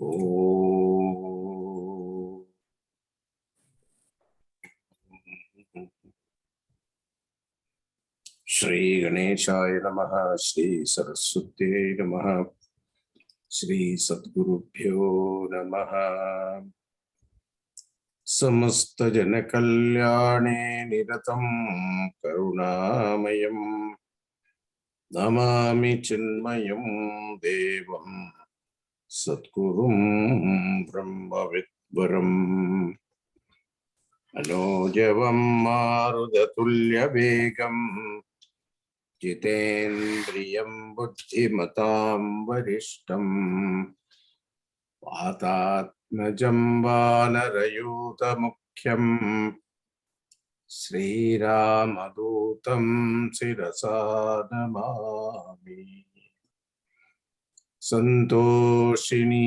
Oh. Shri Ganeshaya Namaha, Shri Saraswati Namaha, Shri Sadgurubhyo Namaha. Samasta Jana Kalyane Niratam Karunamayam Namami Chinmayam Devam Satgurum Brahmavidvaram Anojavam Marudhatulya Vegam Jitendriyam Buddhimatam Varishtam Vatatmajam Vanarayuta Mukhyam Sri Ramadutam Sirasa Namami Santoshini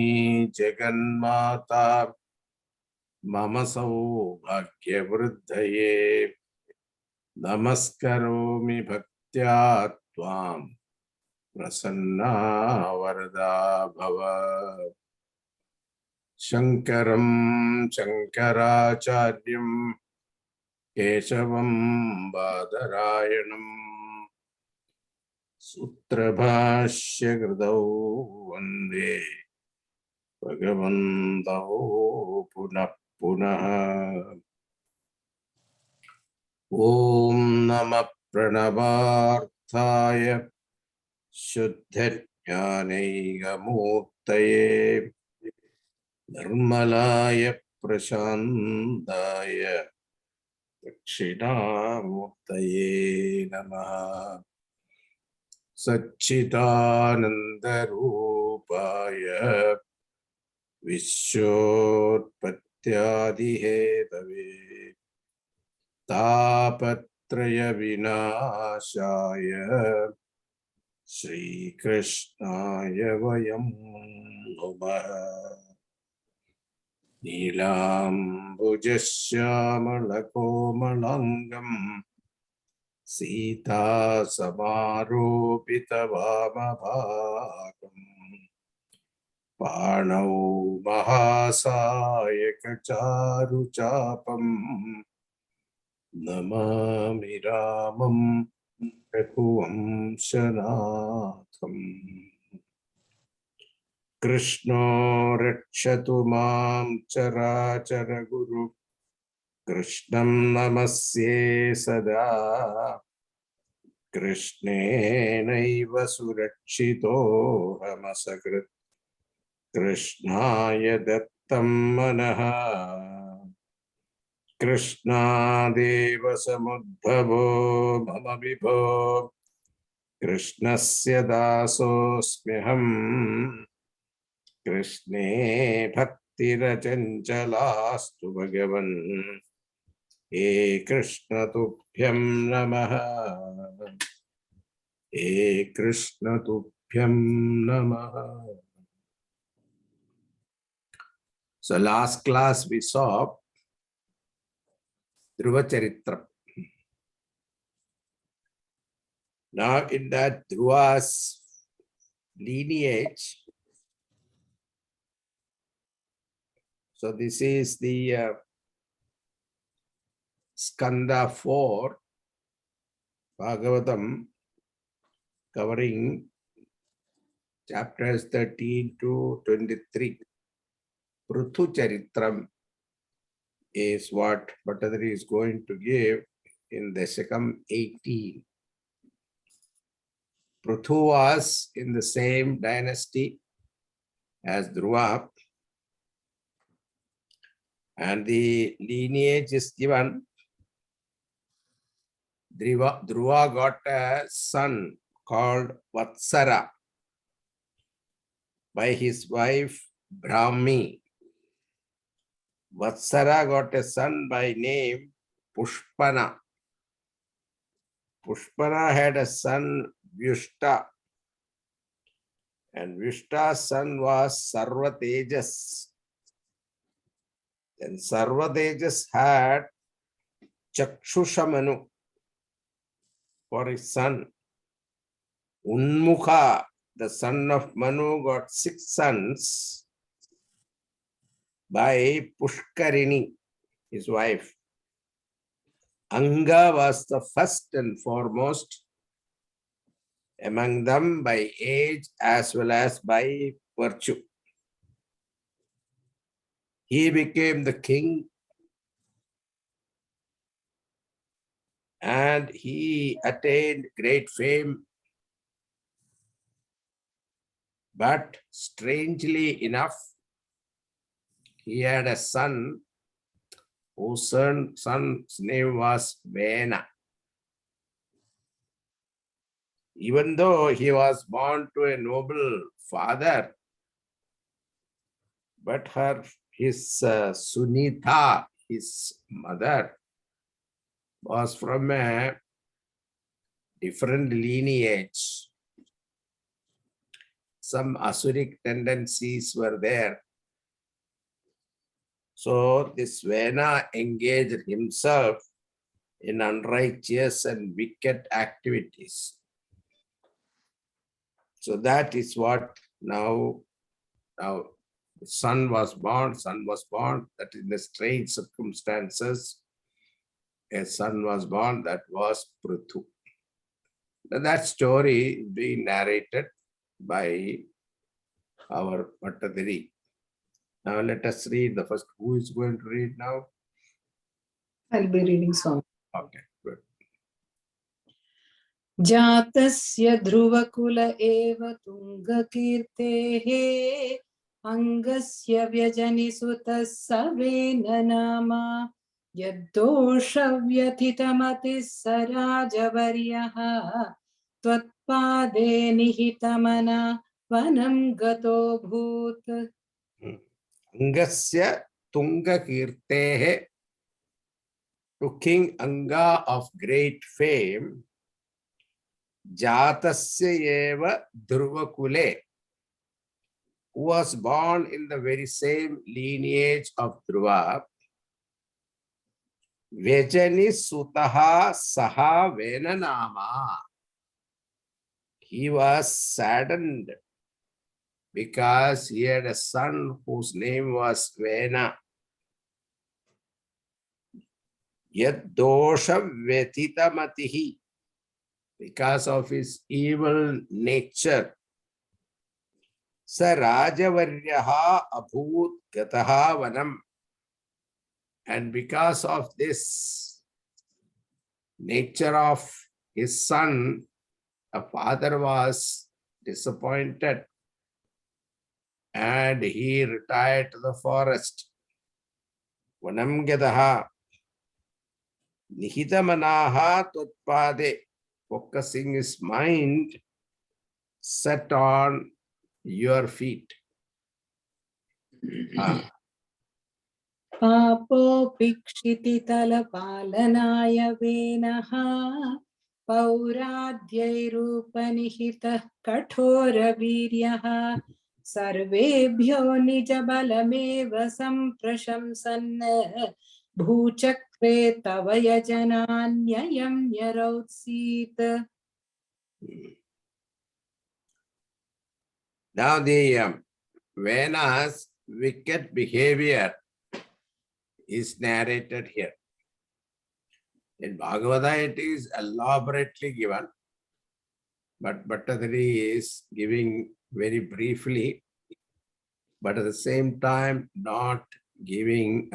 Jaganmata Mama Saubhagyavruddhaye Namaskaromi Bhaktya Tvam Prasanna Varada Bhava Shankaram Shankaracharyam Keshavam Badarayanam Sutrabhashya Gradau Vande Bhagavantau Punah Punah. Om Namah Pranavarthaya Shuddhajnanaigamurtaye Nirmalaya Prashandaya Dakshinamurtaye Namaha. Satchitanandarupaya Vishwotpatyadihetave Tapatraya Vinashaya Shri Krishnaya Vayam Namaha. Nilambujasyamalakomalangam Sita Samaropita Vamabhagam Panau Mahasayaka Charu Chapam Namami Ramam Raghuvanshanatham. Krishna Rakshatu Mam Charachara Guru Krishnam Namasye Sada Krishne Naiva Surakshito Hamasakrit Krishnaya Dattam Manaha Krishna Deva Samudbhavo Mama Vibho Krishnasya Dasosmyaham Krishne Bhakti Rachancalastu Bhagavan He Krishna Tubhyam Namaha He Krishna Tubhyam Namaha. So last class we saw Dhruva Charitram. Now in that Dhruva's lineage, so this is the Skanda 4 Bhagavatam covering chapters 13 to 23. Pruthu Charitram is what Bhattadari is going to give in Dasakam 18. Pruthu was in the same dynasty as Dhruva, and the lineage is given. Dhruva got a son called Vatsara by his wife Brahmi. Vatsara got a son by name Pushpana. Pushpana had a son Vyushta, and Vyushta's son was Sarvatejas. Then Sarvatejas had Chakshushamanu for his son. Unmukha, the son of Manu, got 6 sons, by Pushkarini, his wife. Anga was the first and foremost among them by age as well as by virtue. He became the king and he attained great fame. But strangely enough, he had a son whose son's name was Vena. Even though he was born to a noble father, but his Sunitha, his mother, was from a different lineage. Some Asuric tendencies were there. So this Vena engaged himself in unrighteous and wicked activities. So that is what now the son was born, that in the strange circumstances, a son was born, that was Prithu. That story is being narrated by our Pattadiri. Now let us read the first. Who is going to read now? I'll be reading Swami. Okay, good. Jatasya Dhruvakula eva Tungakirtehe Angasya Vyajani Sutassa Vena Nama Yaddosha Vyathitamati Sarajavaryaha Tvatpade Nihitamana Vanam Gato Bhut. Angasya Tunga Kirtehe, to King Anga of great fame, Jatasya eva Dhruvakule, who was born in the very same lineage of Dhruva, Vejani Sutaha Saha Venanama. He was saddened because he had a son whose name was Vena. Yad dosha vetitamatihi, because of his evil nature. Sa Rajavaryaha abhut gataha vanam. And because of this nature of his son, the father was disappointed and he retired to the forest. Vanam gadaha nihitamanaha tutpade, focusing his mind set on your feet. Papo Pikshiti Talapalanaya Venaha Pauradhyairupanihita Kathora Viryaha Sarvebhyo Nijabalameva Samprashamsanna Bhuchakre Tavayajananyayam Yarautsit. Now the Vena's wicked behavior is narrated here. In Bhagavata, it is elaborately given, but Bhattadari is giving very briefly, but at the same time not giving,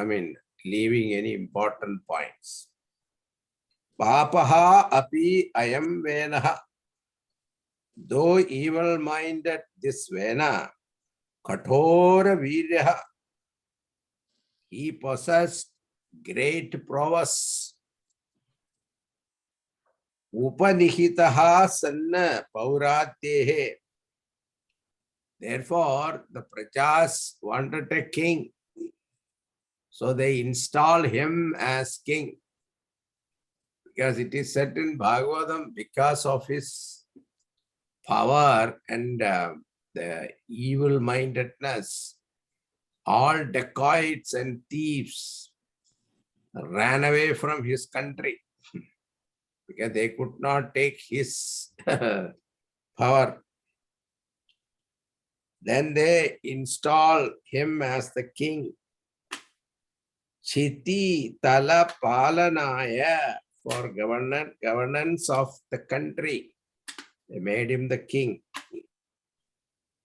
leaving any important points. Papaha api ayam Venaha. Though evil-minded, this Vena, Kathora Viryaha, he possessed great prowess. Upanihitaha sanna pauradyehe. Therefore, the Prajas wanted a king. So they installed him as king. Because it is said in Bhagavatam, because of his power and the evil-mindedness, all dacoits and thieves ran away from his country because they could not take his power. Then they installed him as the king. Chiti Tala Palanaya, for governance of the country. They made him the king.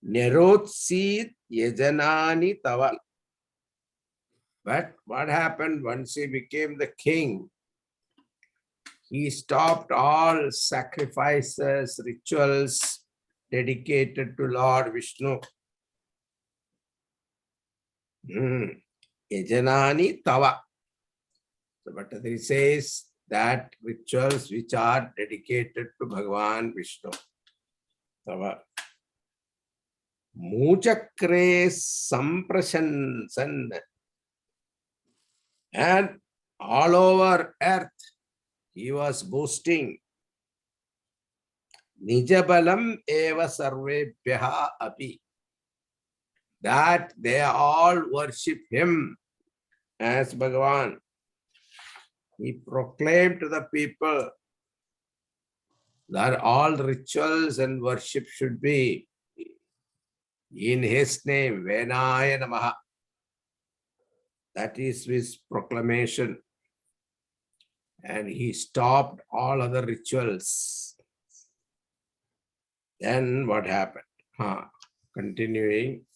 Nerotsit Yajanani Taval. But what happened once he became the king? He stopped all sacrifices, rituals dedicated to Lord Vishnu. Yajanani Tava. So Bhattacharya says that rituals which are dedicated to Bhagavan Vishnu. Tava. Muchakre Samprashansan. And all over earth, he was boasting. Nijabalam eva sarvebhyaha api. That they all worship him as Bhagavan. He proclaimed to the people that all rituals and worship should be in his name, Venaya Namaha. That is his proclamation. And he stopped all other rituals. Then what happened? Continuing.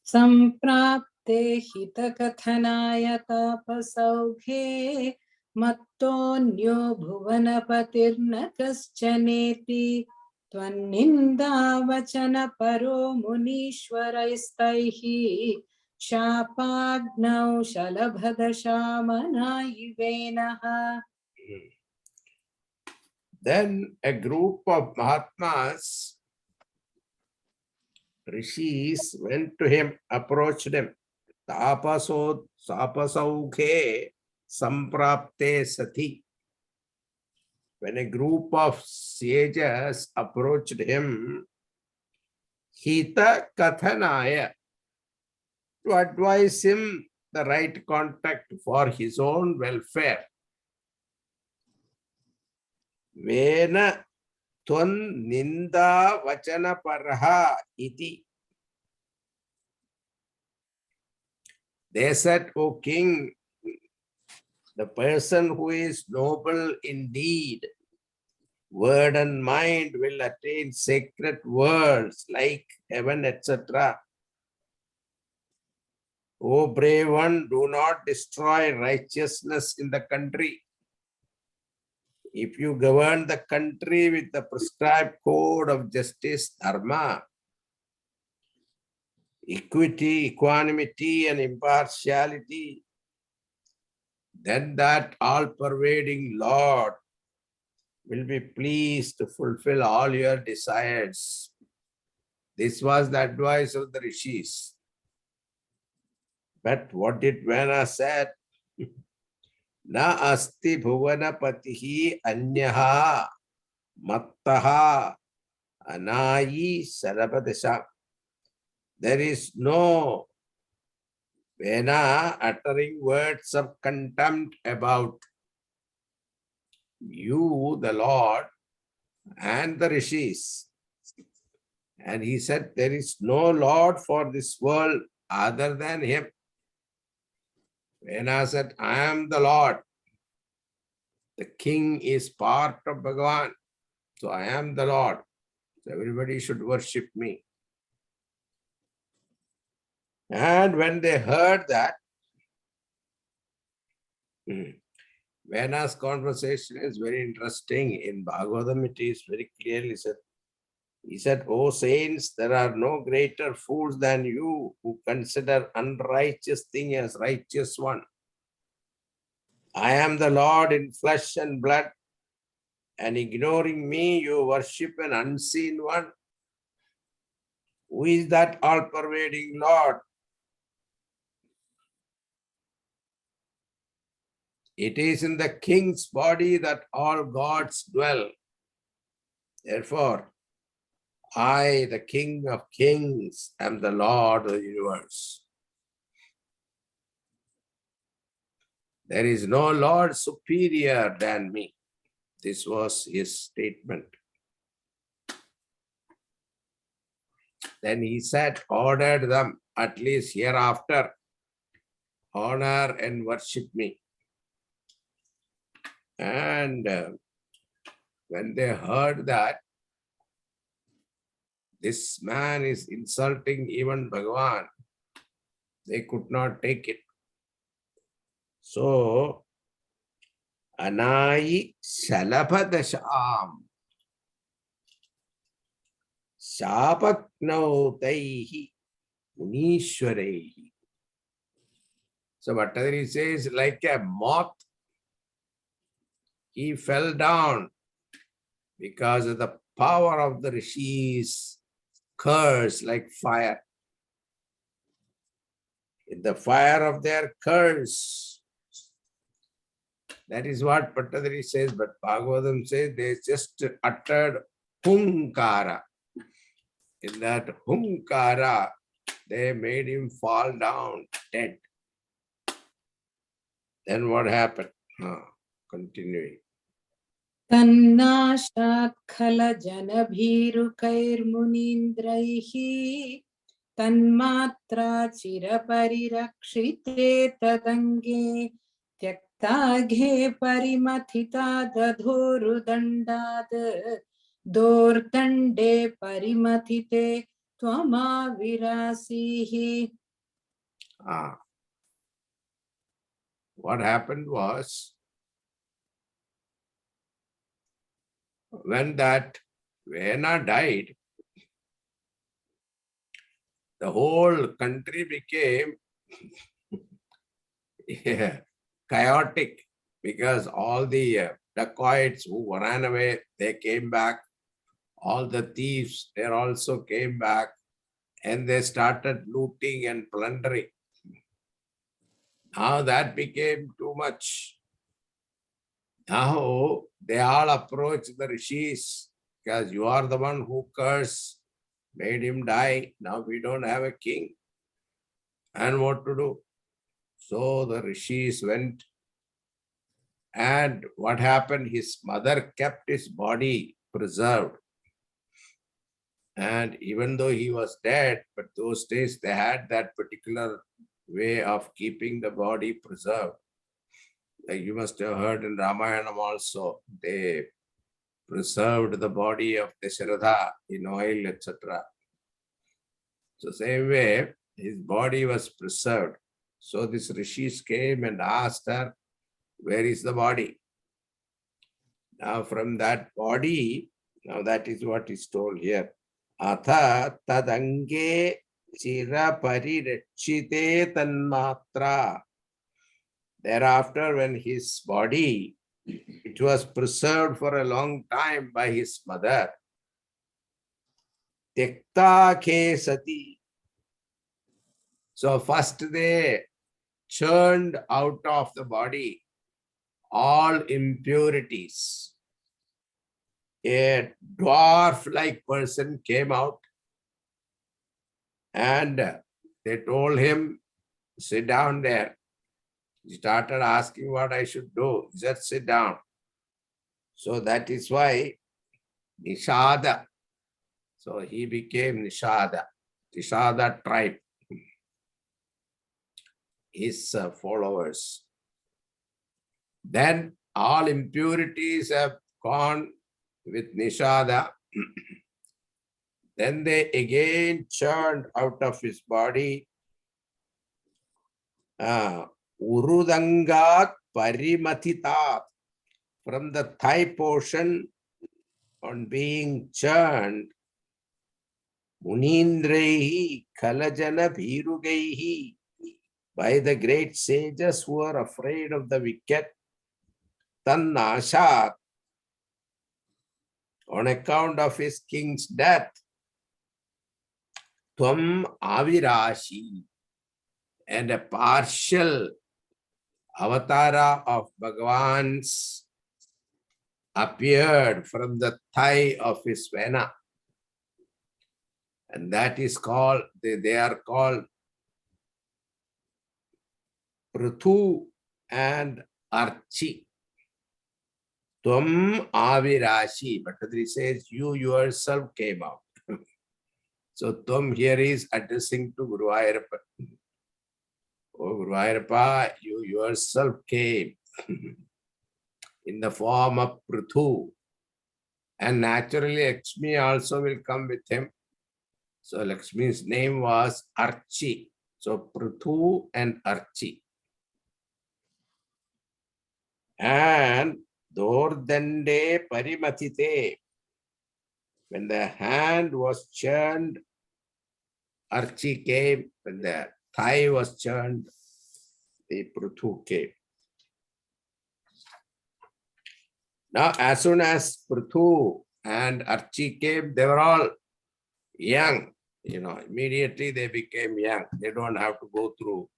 Samprapte hitakathanaya tapasaughye mattonyo bhuvanapatirna kaschaneti tvanninda vachana paro munishwaraistaihi shapagnau shalabhadashamanayivenaha. Then a group of Mahatmas, Rishis, went to him, approached him. Tapasauke samprapte sati. When a group of sages approached him, Hita Kathanaya, to advise him the right contact for his own welfare. Vena Twan Ninda Vachana Paraha iti. They said, O king, the person who is noble indeed, word and mind will attain sacred worlds like heaven, etc. O brave one, do not destroy righteousness in the country. If you govern the country with the prescribed code of justice, dharma, equity, equanimity, and impartiality, then that all-pervading Lord will be pleased to fulfill all your desires. This was the advice of the rishis. But what did Vena said? Na asti bhuvanapatihi anyaha mattaha anayi sarabadesha. There is no Vena uttering words of contempt about you, the Lord, and the rishis. And he said, there is no Lord for this world other than him. Vena said, I am the Lord. The king is part of Bhagavan. So I am the Lord. So everybody should worship me. And when they heard that, Vena's conversation is very interesting. In Bhagavatam, it is very clearly said. He said, O saints, there are no greater fools than you who consider unrighteous thing as righteous one. I am the Lord in flesh and blood, and ignoring me, you worship an unseen one. Who is that all-pervading Lord? It is in the king's body that all gods dwell. Therefore, I, the King of Kings, am the Lord of the universe. There is no Lord superior than me. This was his statement. Then he said, ordered them, at least hereafter, honor and worship me. And when they heard that this man is insulting even Bhagavan, they could not take it. So, Anai Shalabhadasham Shapaknautaihi Munishwarehi. So, Bhattadri says, like a moth, he fell down because of the power of the rishis, curse like fire. In the fire of their curse. That is what Bhattadri says, but Bhagavatam says they just uttered hunkara. In that hunkara, they made him fall down dead. Then what happened? Continuing. Tannashat khala janabhirukairmunindraihi Tanmatra chiraparirakshite tadange Tyaktaghe parimathita dadhorudandad Dordande parimathite tvamavirasihi. What happened was, when that Vena died, the whole country became chaotic because all the dacoits who ran away, they came back. All the thieves, they also came back and they started looting and plundering. Now that became too much. Now they all approach the rishis because you are the one who cursed, made him die. Now we don't have a king. And what to do? So the rishis went. And what happened? His mother kept his body preserved. And even though he was dead, but those days they had that particular way of keeping the body preserved. Like you must have heard in Ramayanam also, they preserved the body of Dasharatha in oil, etc. So same way, his body was preserved. So this rishis came and asked her, where is the body? Now from that body, now that is what is told here. Atha tadange chira parirachite tanmatra. Thereafter, when his body, it was preserved for a long time by his mother, tekta ke sati. So first they churned out of the body all impurities. A dwarf-like person came out and they told him, sit down there. He started asking what I should do. He said, sit down. So that is why Nishada. So he became Nishada. Nishada tribe. His followers. Then all impurities have gone with Nishada. Then they again churned out of his body Urudangat Parimathitat, from the thigh portion on being churned, Munindrehi Kalajana Bhirugaihi, by the great sages who are afraid of the wicked, Tannashat, on account of his king's death, Tvam Avirashi, and a partial avatara of Bhagavan's appeared from the thigh of his Vena. And that is called, they are called Prithu and Archi. Tvam Avirashi. Bhattadri says, you yourself came out. So Tvam here is addressing to Guru Ayappa. O Oh, Guruvayurappa, you yourself came in the form of Prithu. And naturally, Lakshmi also will come with him. So Lakshmi's name was Archi. So Prithu and Archi. And Dordande Parimathite. When the hand was churned, Archi came. When the thigh was churned, the Prithu came. Now, as soon as Prithu and Archi came, they were all young. Immediately they became young. They don't have to go through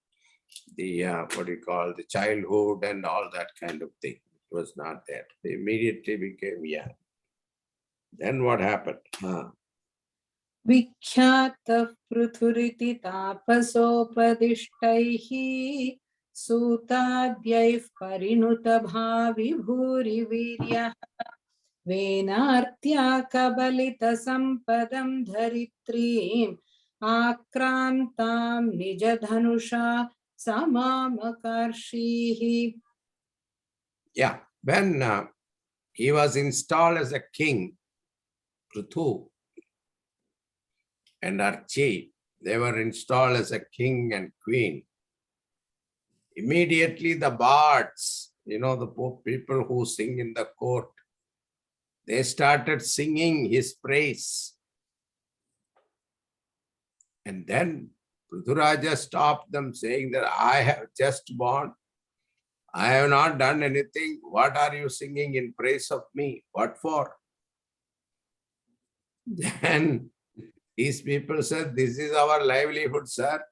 the, the childhood and all that kind of thing. It was not there. They immediately became young. Then what happened? विख्यातः पृथुरिति तापसोपदिष्टैः सूताद्यैः परिणुतभाविभूरिवीर्यः वेनार्त्या कबलितसम्पदं धरित्रीम् आक्रान्तां निजधनुषा समामकर्षीः. Yeah, when he was installed as a king, Prithu and Archi, they were installed as a king and queen. Immediately the bards, the people who sing in the court, they started singing his praise. And then Prithuraja stopped them, saying that I have just born. I have not done anything. What are you singing in praise of me? What for? Then these people said, this is our livelihood, sir.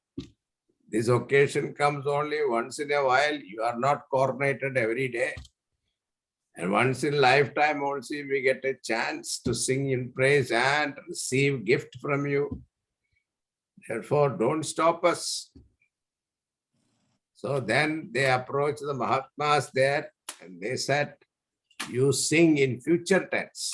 This occasion comes only once in a while. You are not coronated every day. And once in lifetime also we get a chance to sing in praise and receive gift from you. Therefore, don't stop us. So then they approached the Mahatmas there and they said, you sing in future tense.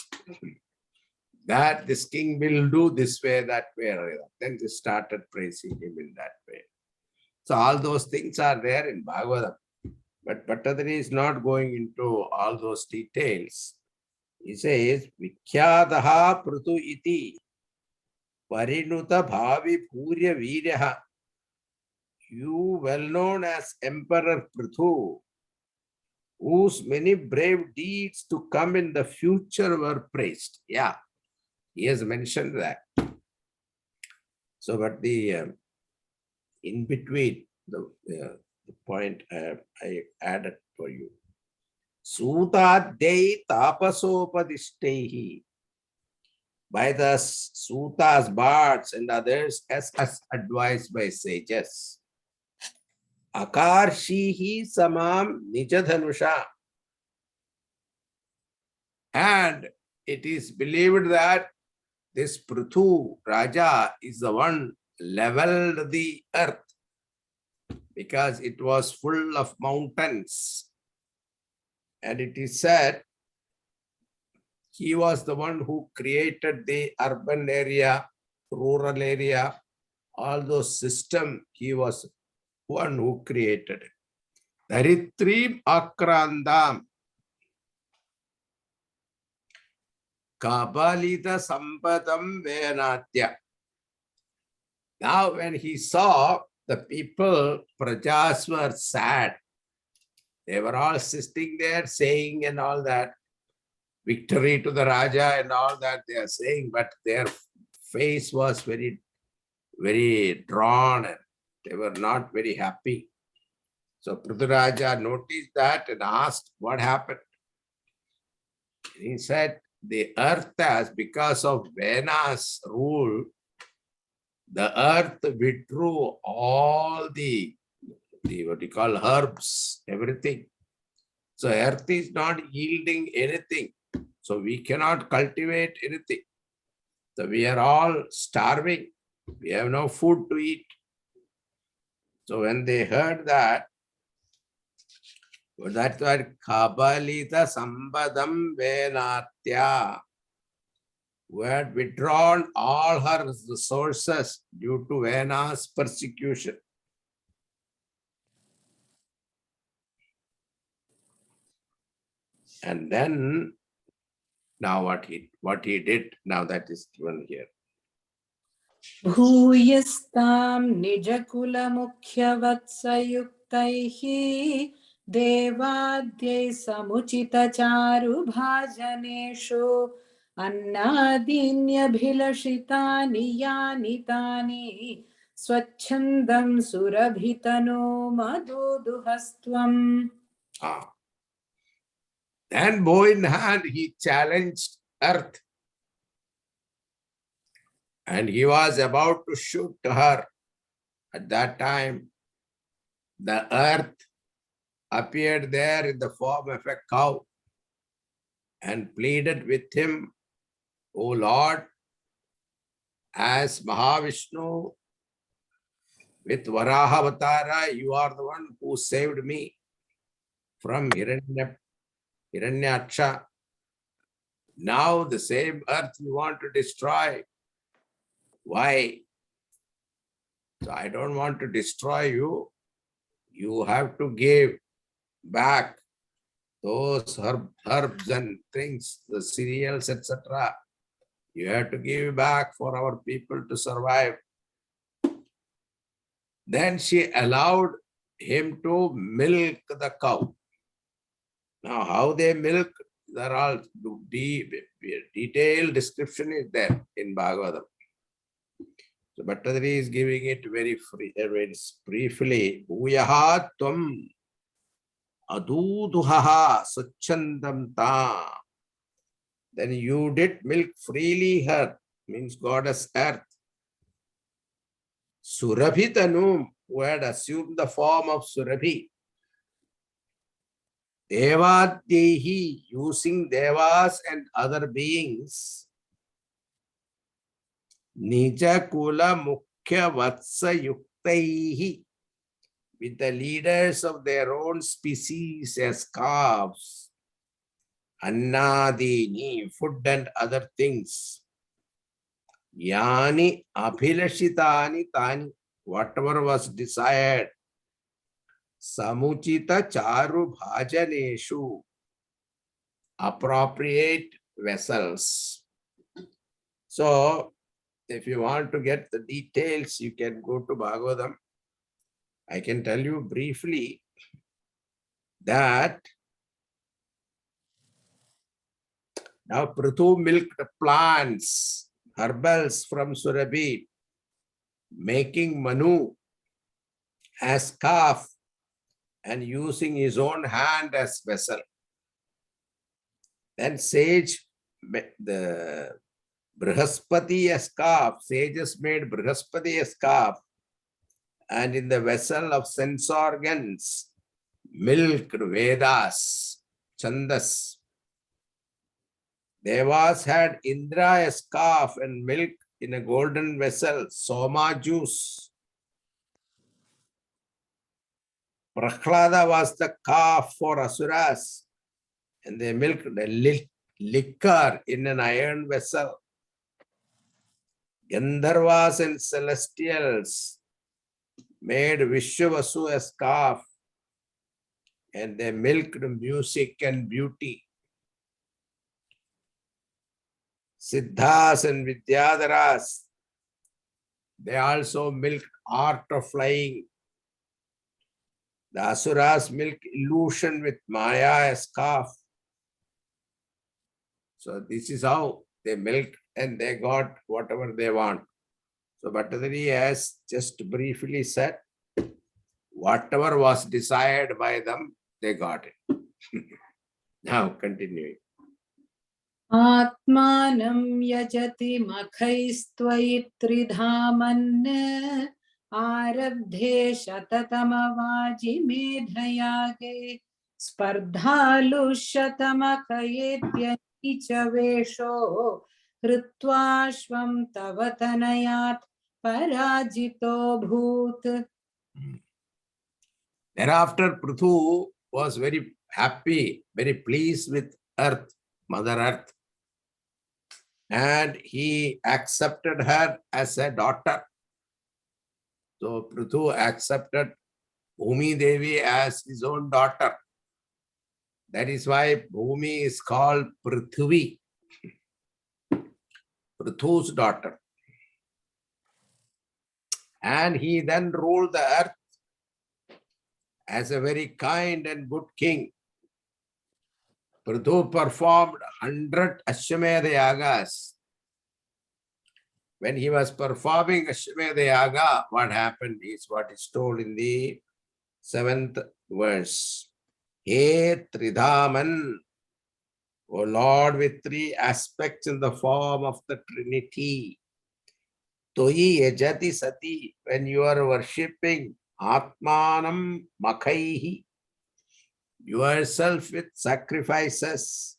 That this king will do this way, that way. Then they started praising him in that way. So all those things are there in Bhagavatam. But Bhattadari is not going into all those details. He says, Vikhyadaha Prithu iti Parinuta Bhavi Purya Viryaha. You well known as Emperor Prithu, whose many brave deeds to come in the future were praised. Yeah, he has mentioned that. So, but the in between, the point I added for you. Sutadhyai tapasopadishtehi. By the sutas, bards, and others, as advised by sages. Akarshihi samam nijadhanusha. And it is believed that this Prithu Raja is the one leveled the earth because it was full of mountains. And it is said he was the one who created the urban area, rural area, all those systems. He was one who created it. Dharitrim akrandam kabalita sampadam venatya. Now when he saw the people, prajas were sad. They were all sitting there saying and all that, victory to the Raja and all that they are saying, but their face was very, very drawn and they were not very happy. So Prithuraja noticed that and asked what happened. He said, the earth has, because of Vena's rule, the earth withdrew all the what you call herbs, everything. So earth is not yielding anything. So we cannot cultivate anything. So we are all starving. We have no food to eat. So when they heard that, that's what Kabalita Sambadam Venatya, who had withdrawn all her resources due to Vena's persecution. And then now what he did, now that is given here. भूयस्तां निजकुलमुख्यवत्सयुक्तैः देवाद्यै समुचितचारुभाजनेषु अन्नादीन्यभिलषितानि यानि तानि स्वच्छन्दं सुरभितनो मधुदुहस्त्वम्. Then bow in hand, he challenged earth. And he was about to shoot her. At that time, the earth appeared there in the form of a cow and pleaded with him, O Lord, as Mahavishnu with Varaha Avatara, you are the one who saved me from Hiranyaksha. Now the same earth you want to destroy. Why? So I don't want to destroy you. You have to give back those herbs and things, the cereals, etc. You have to give back for our people to survive. Then she allowed him to milk the cow. Now, how they milk, there are detailed description is there in Bhagavatam. So Bhattadri is giving it very briefly. Bhuyaha tvam aduduhaha suchandam ta. Then you did milk freely her, means goddess earth. Surabhitanum, who had assumed the form of Surabhi. Devadyehi, using devas and other beings. Nija kula mukhya vatsa yuktaihi, with the leaders of their own species as calves. Annadini, food and other things. Yani abhilashitani tani, whatever was desired. Samuchita charu bhajaneshu, appropriate vessels. So, if you want to get the details, you can go to Bhagavatam. I can tell you briefly that now Prithu milked plants, herbals from Surabhi, making Manu as calf and using his own hand as vessel. Then sage, the Brihaspati as calf, sages made Brihaspati as calf, and in the vessel of sense organs, milked Vedas, Chandas. Devas had Indra as calf and milk in a golden vessel, Soma juice. Prahlada was the calf for Asuras, and they milked the liquor in an iron vessel. Gandharvas and celestials made Vishwavasu as calf, and they milked music and beauty. Siddhas and Vidyadharas, they also milked art of flying. The Asuras milk illusion with Maya as calf. So this is how they milked and they got whatever they want. So Bhattadari has just briefly said, whatever was desired by them, they got it. Now continuing. Atmanam yajati makhaistva tridhaman Arabdhe shatatamavaji medhayage Spardhalu shatamakayetya nichavesho Hritvashvam tavatanayat parajito bhut. Thereafter, Prithu was very happy, very pleased with earth, Mother Earth. And he accepted her as a daughter. So Prithu accepted Bhumi Devi as his own daughter. That is why Bhumi is called Prithvi, Prithu's daughter. And he then ruled the earth as a very kind and good king. Prithu performed 100 Ashwamedha Yagas. When he was performing Ashwamedha Yaga, what happened is what is told in the 7th verse. He Tridhaman, O Lord, with three aspects in the form of the Trinity. Tohi yajati sati, when you are worshipping Atmanam Makhaihi, yourself with sacrifices.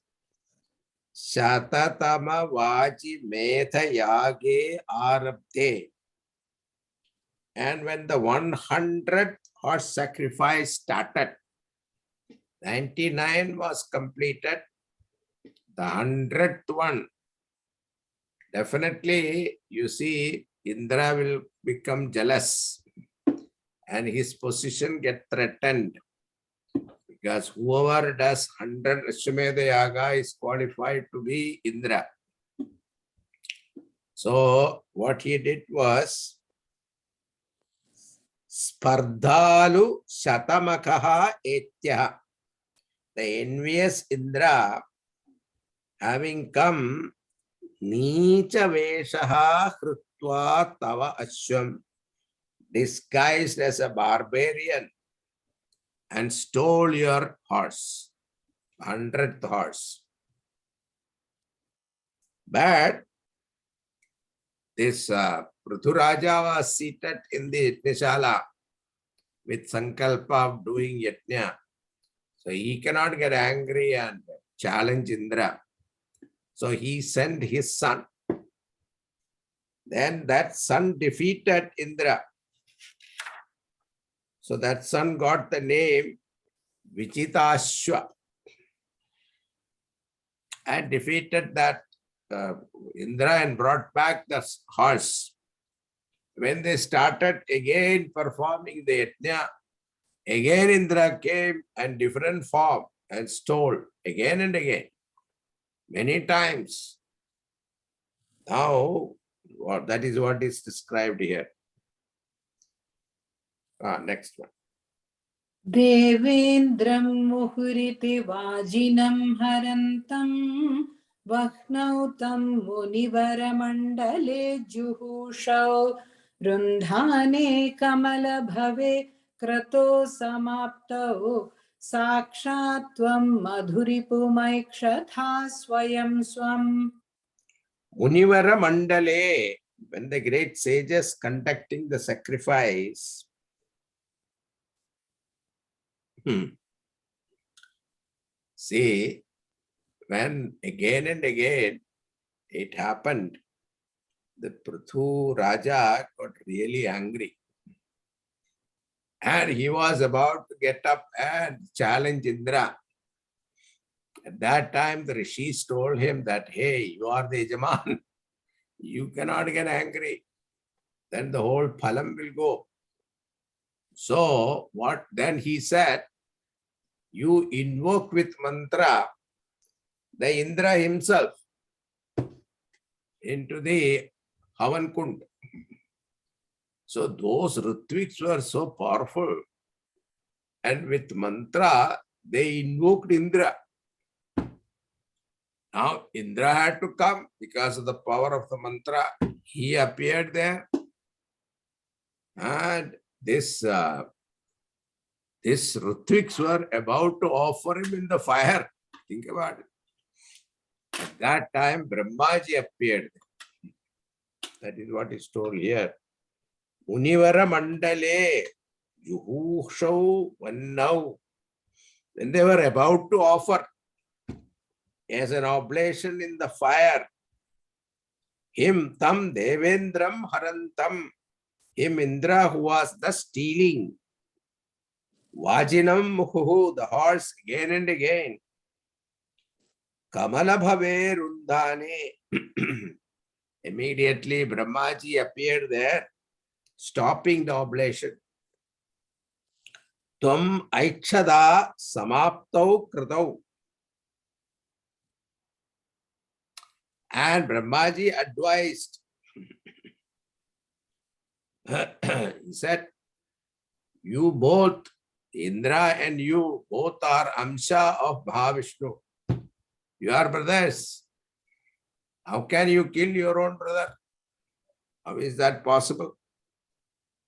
Shatatama Vaji Metha Yage Arabde. And when the 100th horse sacrifice started, 99 was completed, the 100th one, definitely you see Indra will become jealous and his position get threatened. Because whoever does 100 Ashwamedha Yaga is qualified to be Indra. So what he did was, Spardhalu Shatamakaha Etyaha. The envious Indra, having come, Neecha Veshaha Hrutva Tava Ashwam, disguised as a barbarian, and stole your horse, 100th horse. But this Prithu Raja was seated in the Yajnashala with Sankalpa of doing Yajna. So he cannot get angry and challenge Indra. So he sent his son. Then that son defeated Indra. So that son got the name Vichitashwa and defeated that Indra and brought back the horse. When they started again performing the Yajna, again Indra came in different form and stole again and again, many times. Now, that is what is described here. Next one. Devendram muhuriti vajinam harantam vahnautam munivaramandale juhushau rundhane kamala bhave krato samaptau sakshatvam madhuripumaikshatha swayam swam. Munivara Mandale, when the great sages conducting the sacrifice, see, when again and again it happened, the Prithu Raja got really angry. And he was about to get up and challenge Indra. At that time, the rishis told him that, hey, you are the Yajaman. You cannot get angry. Then the whole phalam will go. So, what then he said, you invoke with mantra the Indra himself into the Havan Kund. So those Ritviks were so powerful. And with mantra, they invoked Indra. Now Indra had to come because of the power of the mantra. He appeared there. And this Ritviks were about to offer him in the fire. Think about it. At that time, Brahmaji appeared. That is what is told here. Munivara Mandale, Juhushau Vannau. When they were about to offer as an oblation in the fire, him tam Devendram Harantam, him Indra who was thus stealing, Vajinam Muhu, the horse again and again, Kamala Bhave Rundhane. Immediately Brahmaji appeared there, stopping the oblation. Tvam Aikshada Samaptau Kratau. And Brahmaji advised, he said, you both, Indra and you, both are Amsha of Mahavishnu. You are brothers. How can you kill your own brother? How is that possible?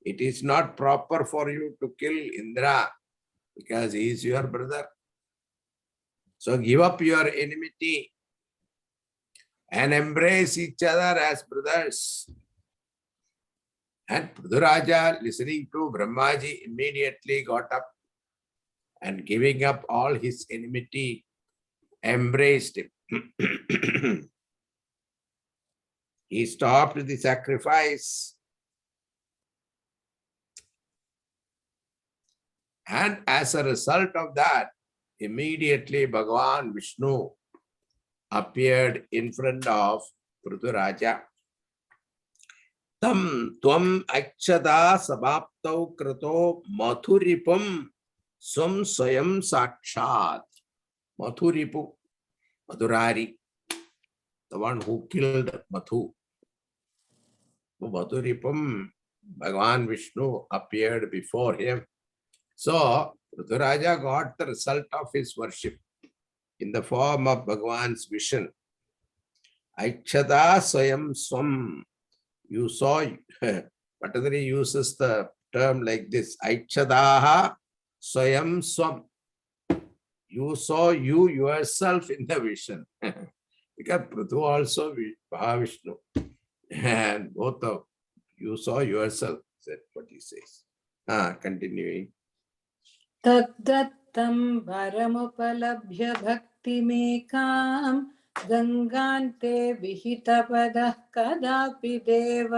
It is not proper for you to kill Indra because he is your brother. So give up your enmity and embrace each other as brothers. And Prithuraja, listening to Brahmaji, immediately got up and giving up all his enmity, embraced him. He stopped the sacrifice. And as a result of that, immediately Bhagavan Vishnu appeared in front of Prithuraja. Tam tvam akshada sabaptau krato mathuripam swam swayam sakshat. Mathuripu, Madhurari, the one who killed Mathu. Mathuripam, Bhagavan Vishnu appeared before him. So, Prithuraja got the result of his worship in the form of Bhagavan's vision. Aikshada swayam swam. You saw, Patanjali uses the term like this, Aikshadaha swayam swam. You saw you yourself in the vision. Because Prithu also Mahavishnu. And both of you saw yourself, that's what he says. Continuing. तद्दत्तं वरमुपलभ्य भक्तिमेकां गङ्गान्ते विहितपदः कदापि देव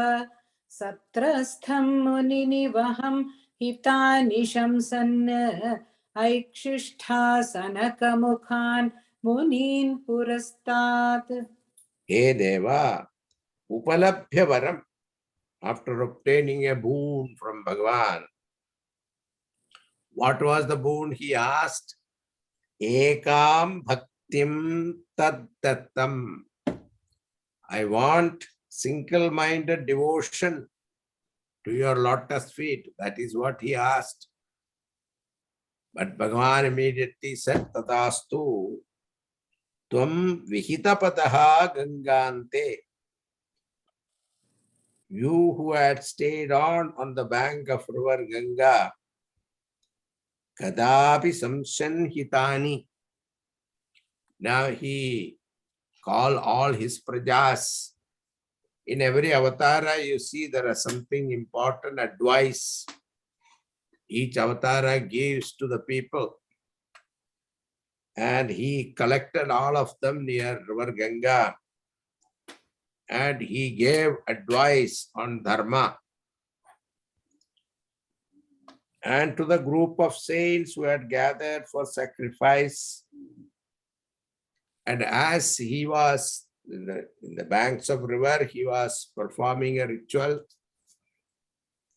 सत्रस्थं मुनिनिवहं हितानि शंसन् ऐक्षिष्ठासनकमुखान् मुनीन् पुरस्तात्. Hey Deva, Upalabhya Varam, after obtaining a boon from Bhagavan. What was the boon he asked? Ekam bhaktim taddattam. I want single-minded devotion to your lotus feet. That is what he asked. But Bhagavan immediately said, Tatastu tvam vihitapataha gangante. You who had stayed on the bank of river Ganga, kadapi samshan hitani. Now he called all his prajas. In every avatara, you see there is something important advice. Each avatara gives to the people. And he collected all of them near river Ganga. And he gave advice on dharma. And to the group of saints who had gathered for sacrifice. And as he was in the banks of river, he was performing a ritual.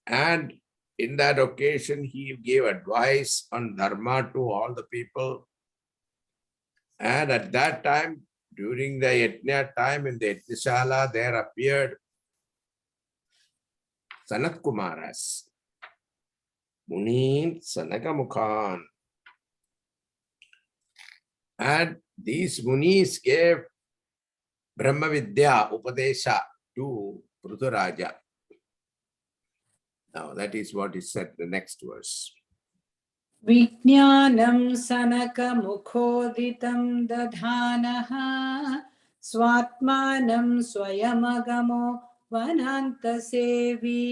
And in that occasion, he gave advice on dharma to all the people. And at that time, during the Yajna time in the Yajnashala, there appeared Sanat Kumaras, Munin Sanakamukhan. And these Munis gave Brahma Vidya Upadesha to Prithuraja. Now that is what is said in the next verse. विज्ञानं सनकमुखोदितं दधानः स्वात्मानं स्वयमगमो वनान्तसेवी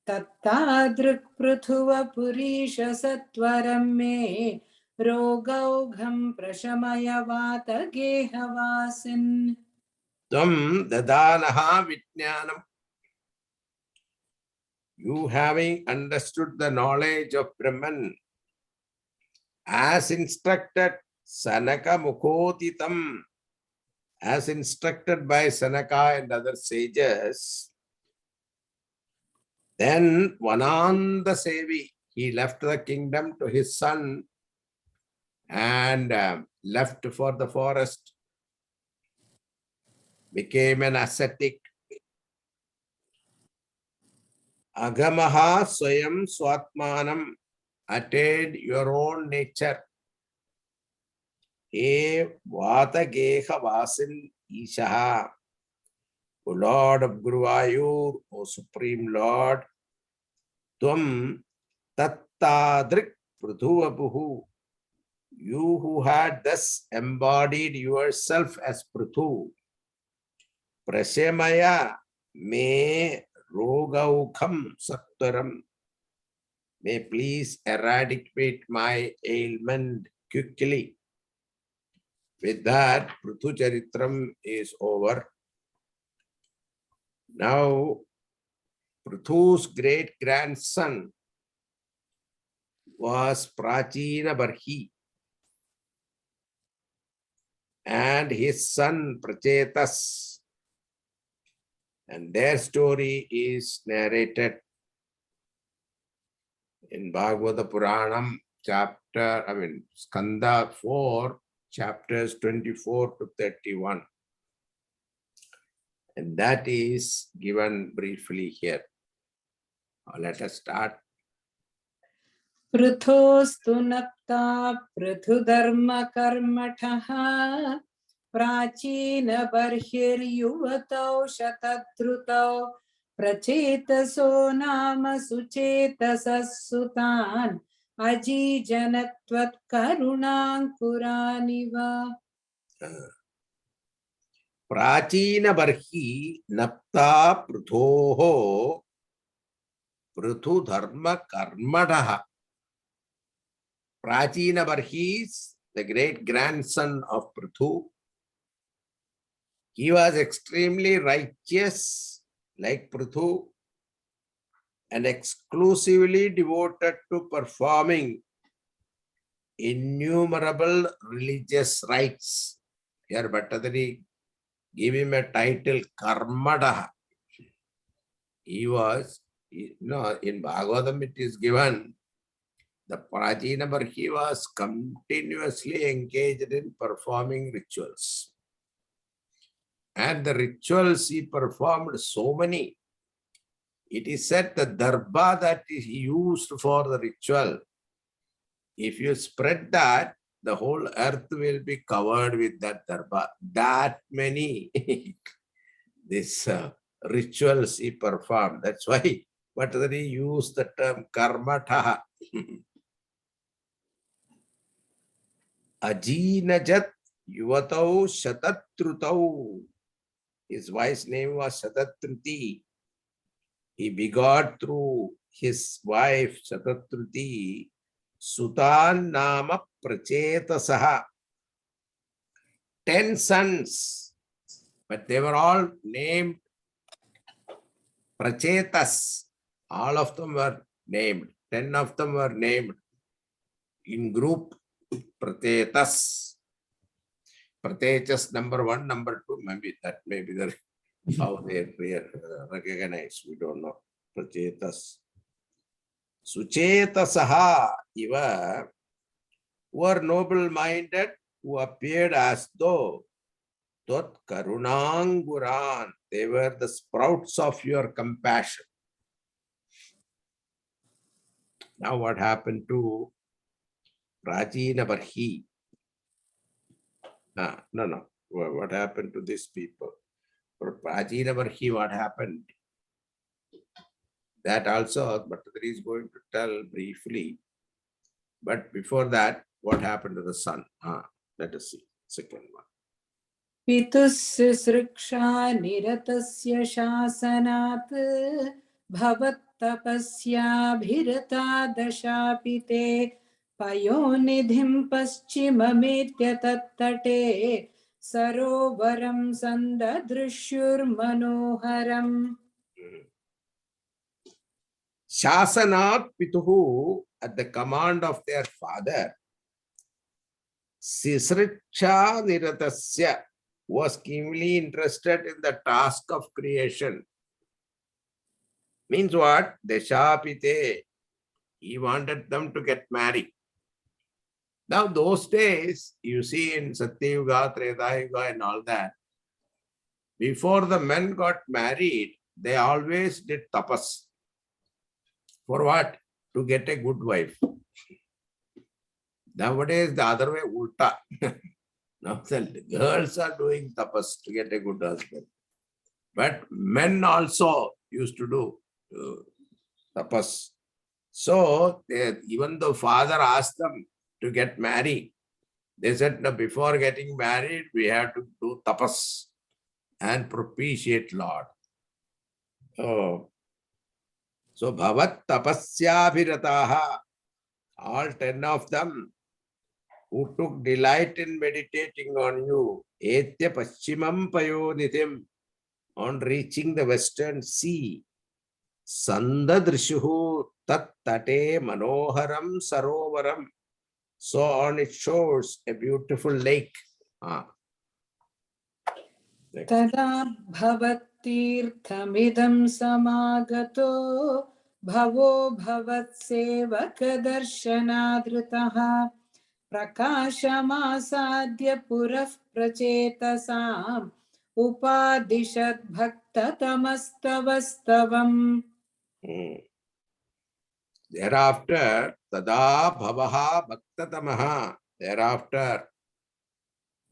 तत्तादृक्पृथुवपुरीशसत्वरं मे रोगौघं प्रशमय वातगेहवासिन्. Tvam dadanaha vijnanam. You having understood the knowledge of Brahman, as instructed Sanaka Mukhotitam, as instructed by Sanaka and other sages, then Vananda Sevi, he left the kingdom to his son and left for the forest. became an ascetic. Agamaha swayam swatmanam, attained your own nature. He vata geha vasin ishaha, O Lord of Guruvayur, O Supreme Lord, Tvam tattadrik prithuvapuhu, you who had thus embodied yourself as Prithu, Prashamaya me rogaukham sattaram, may please eradicate my ailment quickly. With that, Prithu Charitram is over. Now, Prithu's great grandson was Prachina Barhi, and his son Prachetas. And their story is narrated in Bhagavata Puranam, Skanda 4, chapters 24 to 31. And that is given briefly here. Now let us start. पृथोस्तु नक्ता पृथुधर्म कर्मठः प्राचीन बर्हिर्युवतौ शतद्रुतौ प्रचेतसो नाम सुचेतसः सुतान् अजीजनत्वत्करुणाङ्कुरानिव Prachina Barhi Napta Pruthoho Pruthu Dharma Karmadaha. Prachina Barhi is the great grandson of Prithu. He was extremely righteous like Prithu and exclusively devoted to performing innumerable religious rites. Here Bhattadari give him a title Karmadaha. He was, in Bhagavatam it is given, the Prachina Barhi was continuously engaged in performing rituals. And the rituals he performed so many. It is said the darba that is used for the ritual, if you spread that, the whole earth will be covered with that darba. That many these rituals he performed. That's why Bhattadari used the term karmataha. Ajinajat yuvatau shatatrutau. His wife's name was Shatatruti. He begot through his wife Shatatruti Sutan Nama Prachetasaha. 10 sons, but they were all named Prachetas. All of them were named. 10 of them were named in group Prachetas. Prachetas number 1, number 2, maybe that may be the how they recognize. We don't know. Prachetas. Suchetasaha iva, who were noble-minded, who appeared as though Tot Karunanguran, they were the sprouts of your compassion. Now what happened to Prachina Barhi? No. What happened to these people? For Prachina Barhi, what happened? That also, Bhattadari is going to tell briefly. But before that, what happened to the son? Let us see. Second one. पितुस्य सृक्षा निरतस्य शासनात् भवत्तपस्याभिरता दशापिते पयोनिधिं पश्चिममेत्य तत्तटे सरोवरं सन्ददृश्युर्मनोहरम् Shasanat Pituhu, at the command of their father, Sisricha Niratasya, was keenly interested in the task of creation. Means what? Deshapite. He wanted them to get married. Now those days, you see in Satyuga, Treta Yuga and all that, before the men got married, they always did tapas. For what? To get a good wife. Nowadays, the other way, ulta. Now the girls are doing tapas to get a good husband. But men also used to do tapas. So even though father asked them to get married, they said, no, before getting married, we have to do tapas and propitiate Lord. Oh. So bhavat tapasyabhirataha, all 10 of them who took delight in meditating on you, etya paschimam payonithim, on reaching the western sea, sandadrishuhu tat tate manoharam sarovaram, so on its shores a beautiful lake. Tada bhavattirthamidam samagato bhavo bhavatsevakadarshanadritaha prakashamasadya purah prachetasam upadishat bhaktatamasttavastavam. Thereafter, tada bhavaha bhaktatamaha. Thereafter,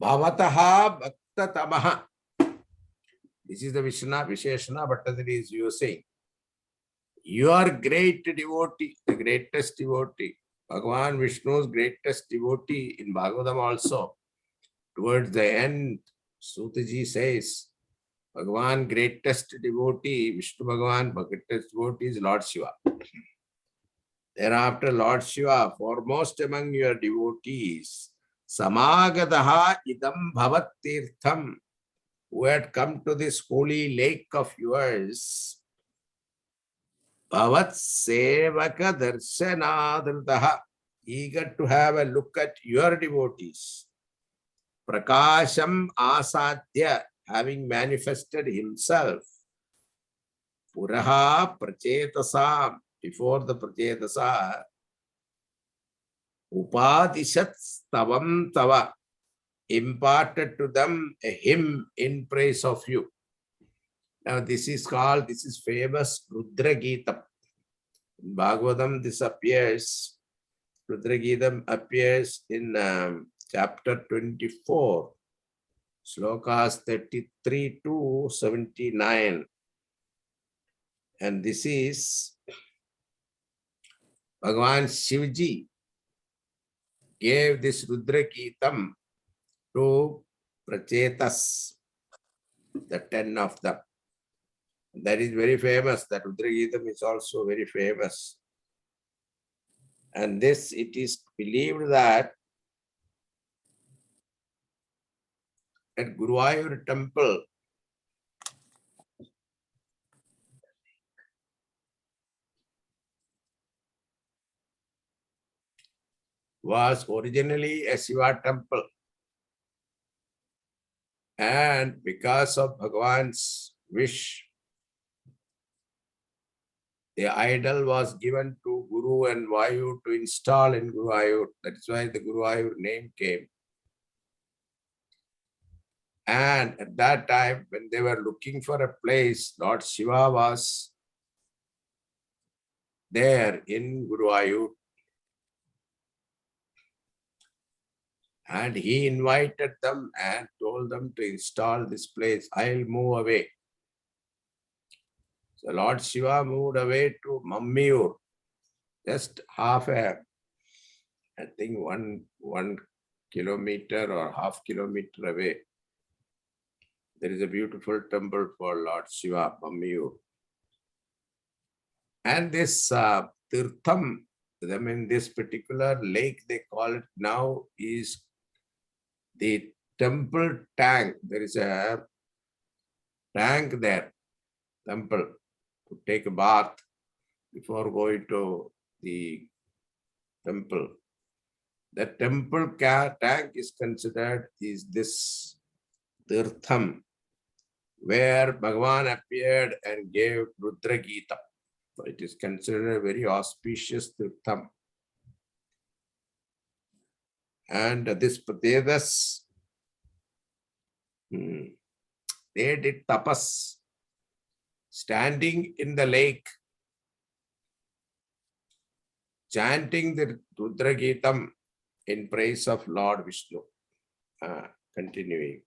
bhavataha bhaktatamaha. This is the Visheshana Bhattacharya is using. Your great devotee, the greatest devotee, Bhagavan Vishnu's greatest devotee in Bhagavatam also. Towards the end, Sutaji says, Bhagavan greatest devotee, Vishnu Bhagavan, greatest devotee is Lord Shiva. Thereafter, Lord Shiva, foremost among your devotees, Samagadaha idam bhavat tirtham, who had come to this holy lake of yours, bhavat sevaka darshanadritaha, eager to have a look at your devotees. Prakasham asadya, having manifested himself. Puraha prachetasam, before the prachetasa. Upadishat stavam tava, imparted to them a hymn in praise of you. Now this is famous Rudra Geetam. In Bhagavatam this appears, Rudra Geetam appears in chapter 24, slokas 33 to 79. And this is Bhagavan Shivji gave this Rudra Geetam to Prachetas, the 10 of them. That is very famous. That Rudra Geetam is also very famous. And this, it is believed that at Guruvayur temple, was originally a Shiva temple. And because of Bhagavan's wish, the idol was given to Guru and Vayu to install in Guruvayur. That is why the Guruvayur name came. And at that time, when they were looking for a place, Lord Shiva was there in Guruvayur. And he invited them and told them to install this place. I'll move away. So Lord Shiva moved away to Mammiur, just half I think one kilometer or half kilometer away. There is a beautiful temple for Lord Shiva, Mammiur. And this Tirtham, I mean this particular lake they call it now, is the temple tank. There is a tank there, temple, to take a bath before going to the temple. The temple tank is considered is this Tirtham, where Bhagavan appeared and gave Rudra Geeta. So it is considered a very auspicious Tirtham. And this Pratedas, they did tapas, standing in the lake, chanting the Rudra Geetam in praise of Lord Vishnu. Continuing.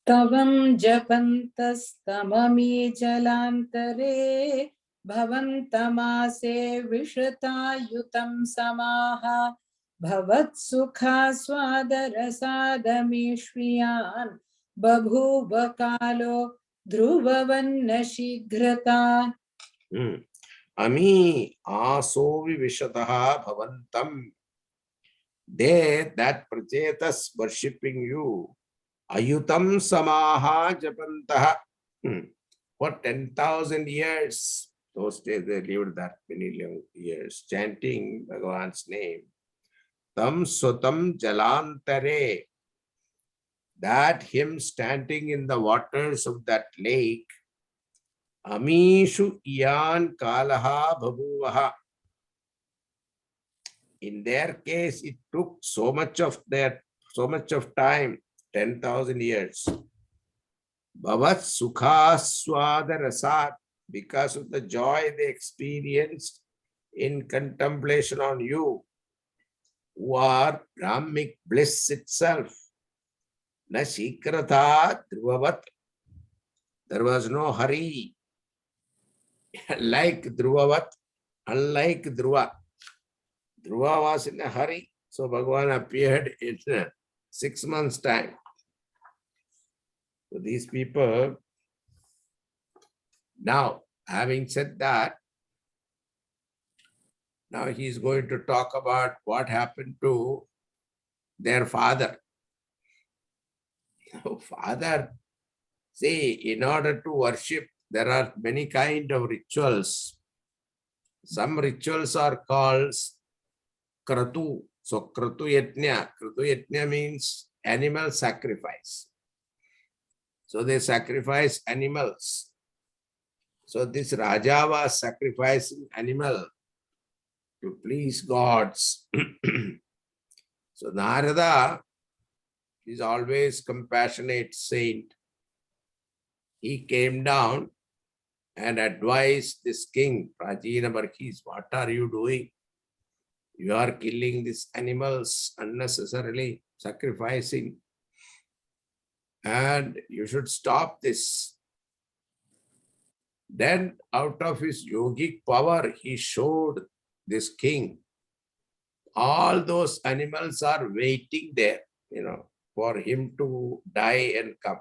Tavam japantasthamami jalantare bhavantamase vishatayutam samaha bhavat sukha swadarasadamishriyan babhuva kalo dhruvavanna shigrata. Ami asovi vishataha bhavantam. They that prachetas worshipping you, ayutam samaha japantaha. For 10,000 years, those days they lived that many years, chanting Bhagavan's name. Tam sutam jalantare. That him standing in the waters of that lake, amishu iyan kalaha bhabuvaha. In their case, it took so much of time, 10,000 years. Bhavat sukha swada rasat, because of the joy they experienced in contemplation on you, who are Brahmic bliss itself. Na shikrata dhruvavat. There was no hurry. Like Dhruvavat, unlike Dhruva. Dhruva was in a hurry, so Bhagavan appeared in 6 months' time. So these people, now having said that, now he is going to talk about what happened to their father. Father, see, in order to worship, there are many kind of rituals. Some rituals are called kratu. So kratu yajna means animal sacrifice. So they sacrifice animals. So this Raja was sacrificing animal to please gods. So Narada is always compassionate saint. He came down and advised this king, Prajina Barkis, what are you doing? You are killing these animals unnecessarily, sacrificing. And you should stop this. Then out of his yogic power, he showed this king. All those animals are waiting there, for him to die and come.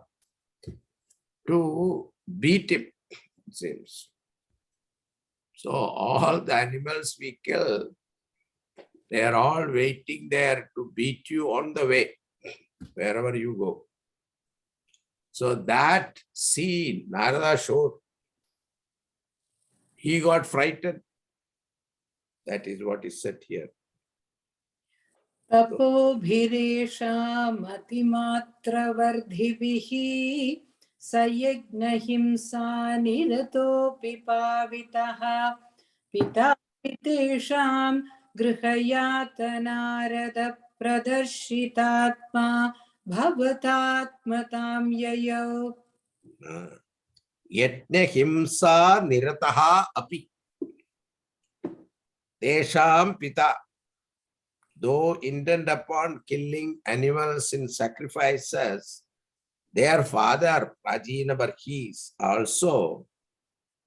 To beat him, it seems. So all the animals we kill, they are all waiting there to beat you on the way, wherever you go. So that scene, Narada showed. He got frightened. That is what is said here. Tapobhiresham atimatravardhibihi sayajnahimsa niratopi pavitaha pita pitesham grihayata pradarshhitatma bhavatatmatam yayo. Yajnahimsa nirataha api. Tesham pita. Though intent upon killing animals in sacrifices, their father, Prajina Barkis, also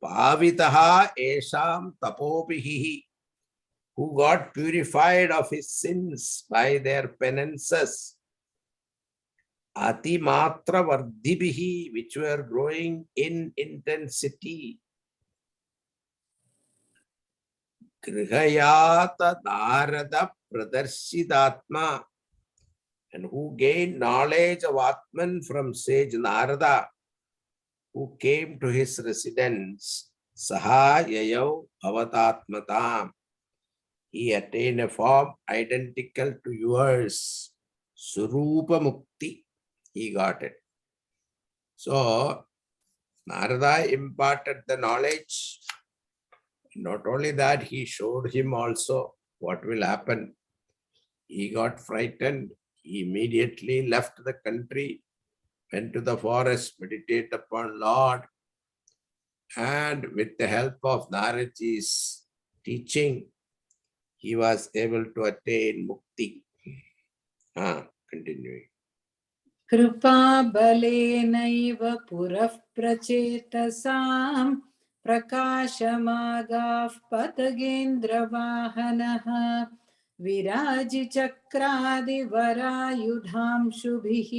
Pavitaha Esham Tapopihi, who got purified of his sins by their penances, Atimatra Vardhibihi, which were growing in intensity. Grihayata Narada Pradarshhitatma, and who gained knowledge of Atman from sage Narada, who came to his residence, Saha Yayav Bhavatatmatam. He attained a form identical to yours, Surupa Mukti. He got it. So, Narada imparted the knowledge. Not only that, he showed him also what will happen. He got frightened. He immediately left the country went to the forest, meditated upon Lord, and with the help of Naraji's teaching, he was able to attain mukti. Continuing. कृपाबलेनैव पुरः प्रचेतसां प्रकाशमागाः पतगेन्द्रवाहनः विराजिचक्रादिवरायुधांशुभिः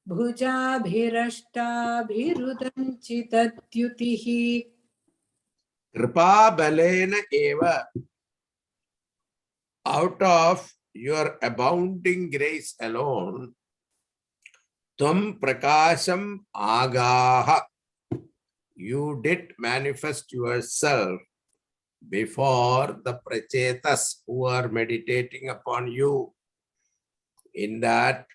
भुजाभिरष्टाभिरुदञ्चितद्युतिः Kripa balena eva, out of your abounding grace alone, tvam prakasham agaha, you did manifest yourself before the prachetas who are meditating upon you in that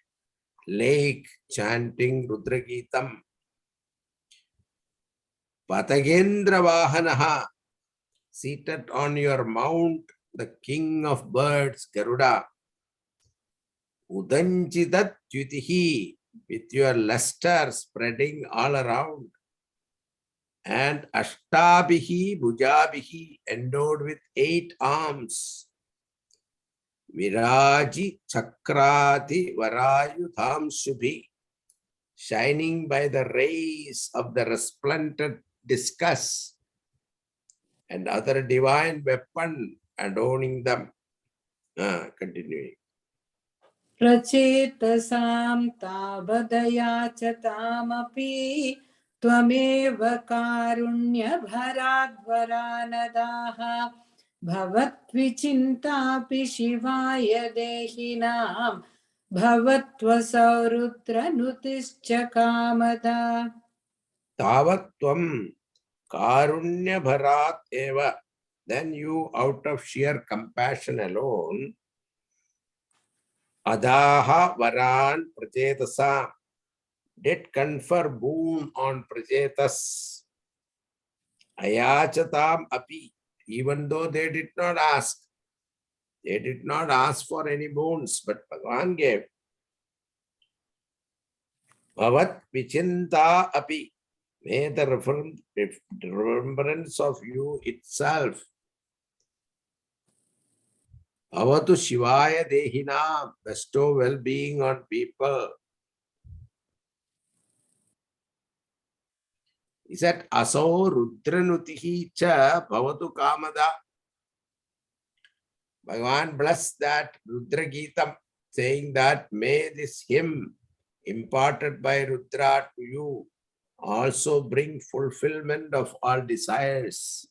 lake chanting Rudragitam. Patagendra Vahanaha, seated on your mount, the king of birds, Garuda. Udanchidat Jyutihi, with your luster spreading all around. And Ashtabihi Bhujabihi, endowed with 8 arms. Viraji Chakrati Varayutham Shubhi, shining by the rays of the resplendent discus and other divine weapon adorning them. Continuing. प्रचेतसां तावदयाचतामपि त्वमेव कारुण्यभराद्वरानदाः भवत्विचिन्तापि शिवाय देहिनां भवत्वसौरुद्रनुतिश्च Kamada Tavatvam Karunya Bharat Eva. Then you, out of sheer compassion alone, Adaha Varan Prachetasam, did confer boon on Prachetas. Ayachatam Api, even though they did not ask. They did not ask for any boons, but Bhagavan gave. Bhavat Vichinta Api, may the remembrance of you itself. Avatu Shivaya Dehina, bestow well-being on people. He said, Aso Rudranutihi cha Bhavatu Kamada. Bhagavan blessed that Rudra Geetam, saying that may this hymn imparted by Rudra to you also bring fulfillment of all desires.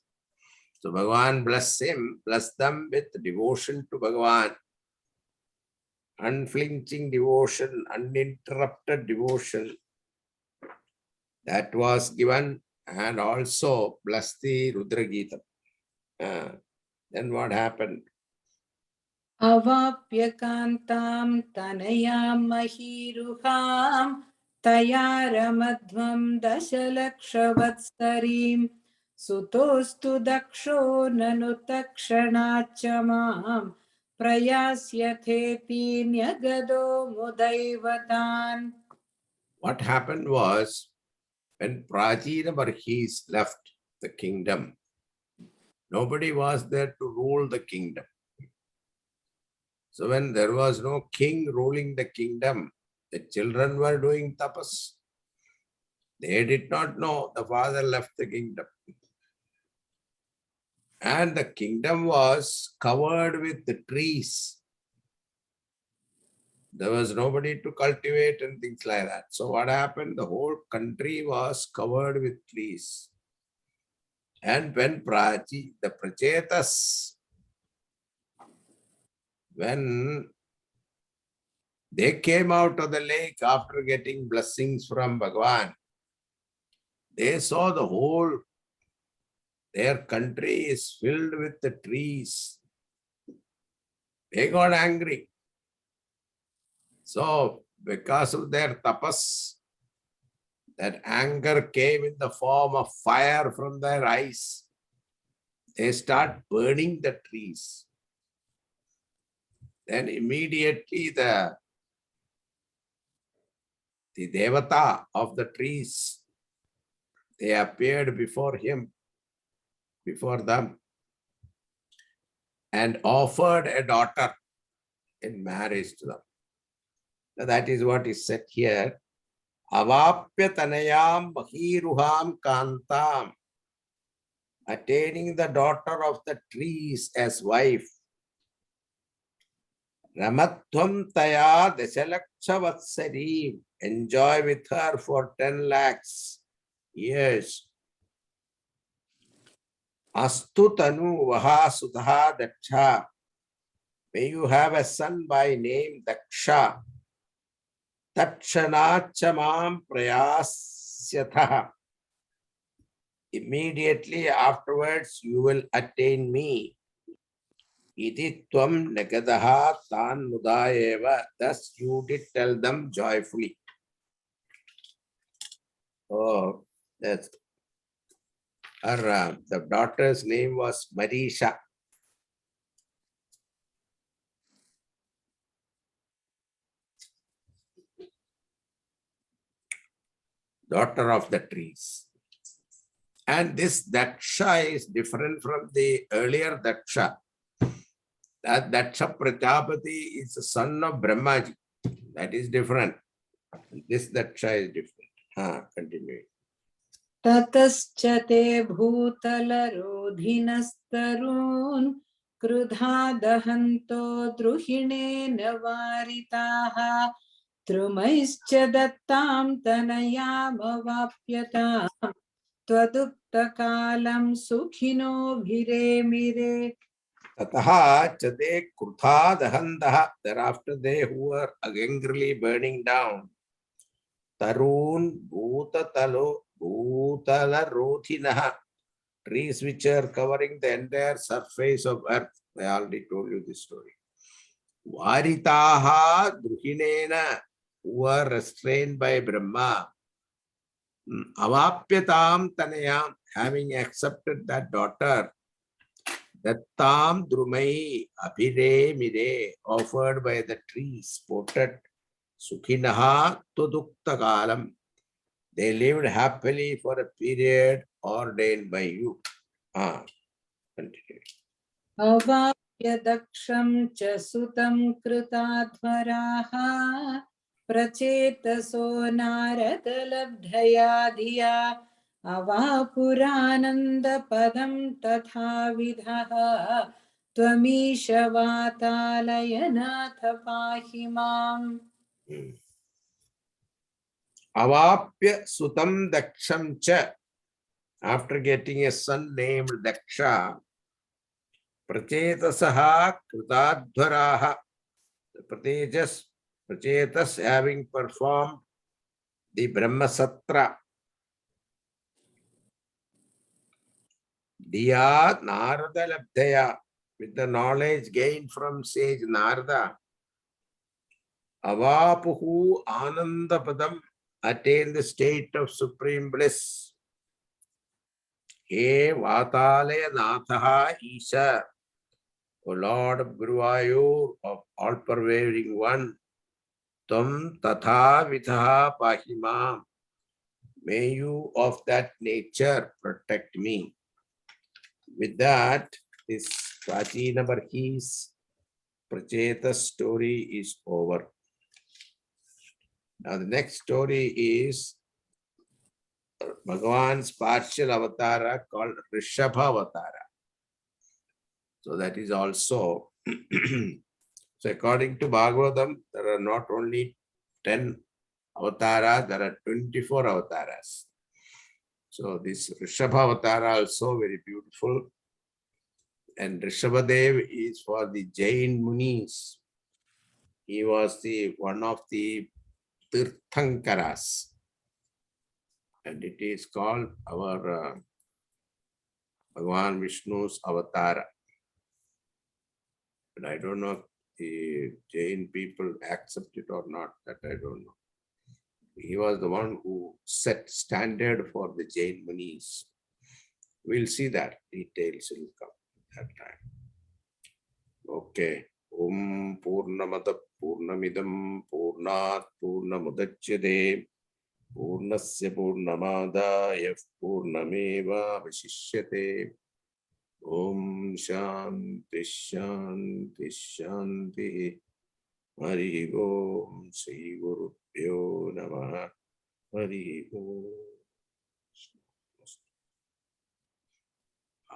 So Bhagavan bless him, bless them with devotion to Bhagavan. Unflinching devotion, uninterrupted devotion. That was given, and also bless the Rudra Geetam. Then what happened? अवाप्यकान्तां तनयां महीरुहां तया रमध्वं दशलक्षवत्सरीं सुतोस्तु दक्षो ननु तत्क्षणाच्च मां प्रयास्यथेति न्यगदो मुदैवतान्. What happened was, when Prajina Barhis left the kingdom, nobody was there to rule the kingdom. So when there was no king ruling the kingdom, the children were doing tapas. They did not know the father left the kingdom. And the kingdom was covered with the trees. There was nobody to cultivate and things like that. So what happened? The whole country was covered with trees. And when the Prachetas, when they came out of the lake after getting blessings from Bhagavan, they saw the whole, their country is filled with the trees. They got angry. So because of their tapas, that anger came in the form of fire from their eyes. They start burning the trees. Then immediately the the Devata of the trees, they appeared before him, before them, and offered a daughter in marriage to them. Now that is what is said here. Avapya tanayam mahiruham kantam, attaining the daughter of the trees as wife. Ramatvam taya dasalaksha vatsarim, enjoy with her for 10 lakhs years. Astu tanu vaha sudha daksha, may you have a son by name Daksha. Takshanachamam prayasyatha, immediately afterwards you will attain me. Iti tvam nagadaha tan mudayeva, thus you did tell them joyfully. Oh, that's her, the daughter's name was Marisha. Daughter of the trees. And this Daksha is different from the earlier Daksha. That Daksha Prajapati is the son of Brahmaji. That is different. This Daksha is different. Continuing. ततश्च ते भूतलरोधिनस्तरून् क्रुधा दहन्तो द्रुहिणेन वारिताः द्रुमैश्च दत्तां तनयामवाप्यताम् त्वदुक्तकालं सुखिनोभिरेमिरे. Tataha chade krutha dahantaha, thereafter they who were angrily burning down. Tarun bhutala rothinaha, trees which are covering the entire surface of earth. I already told you this story. Varitaha druhinena, who were restrained by Brahma. Avapyatam tanayam, having accepted that daughter. Dattam drumai abhire mire, offered by the trees, spotted. Sukhinaha tudukta kalam. They lived happily for a period ordained by you. Continue. अवाप्य दक्षं च सुतं कृताध्वराः प्रचेतसो नारदलब्धया धिया अवापुरानन्दपदं तथाविधः त्वमीश वातालयनाथ पाहि माम्. Avapya sutam daksham cha, after getting a son named Daksha, prachetasaha kritadhvaraha, prachetas having performed the Brahmasatra, Diya Narada Labdhaya, with the knowledge gained from sage Narada, Avapuhu Anandapadam, attain the state of supreme bliss. He Vatalaya Nathaha Isha, O Lord of Guruvayur, of all pervading one, Tam Tatha Vithaha Pahimam, may you of that nature protect me. With that, this Prachina Barhi's Pracheta story is over. Now the next story is Bhagavan's partial avatara called Rishabha Avatara. So that is also, so according to Bhagavatam, there are not only 10 avatara, there are 24 avataras. So this Rishabha Avatara also very beautiful. And Rishabhadev is for the Jain Munis. He was the one of the Tirthankaras. And it is called our Bhagavan Vishnu's Avatara. But I don't know if the Jain people accept it or not, that I don't know. He was the one who set standard for the Jain Munis. We'll see that. Details will come at that time. Okay. Om Purnamada Purnamidam Purnat Purnamudachyate Purnasya Purnamadaya Purnameva Vashishyate. Om Shanti Shanti Shanti. Hari Om Shri Guru Pyo Namaha. Hari Om.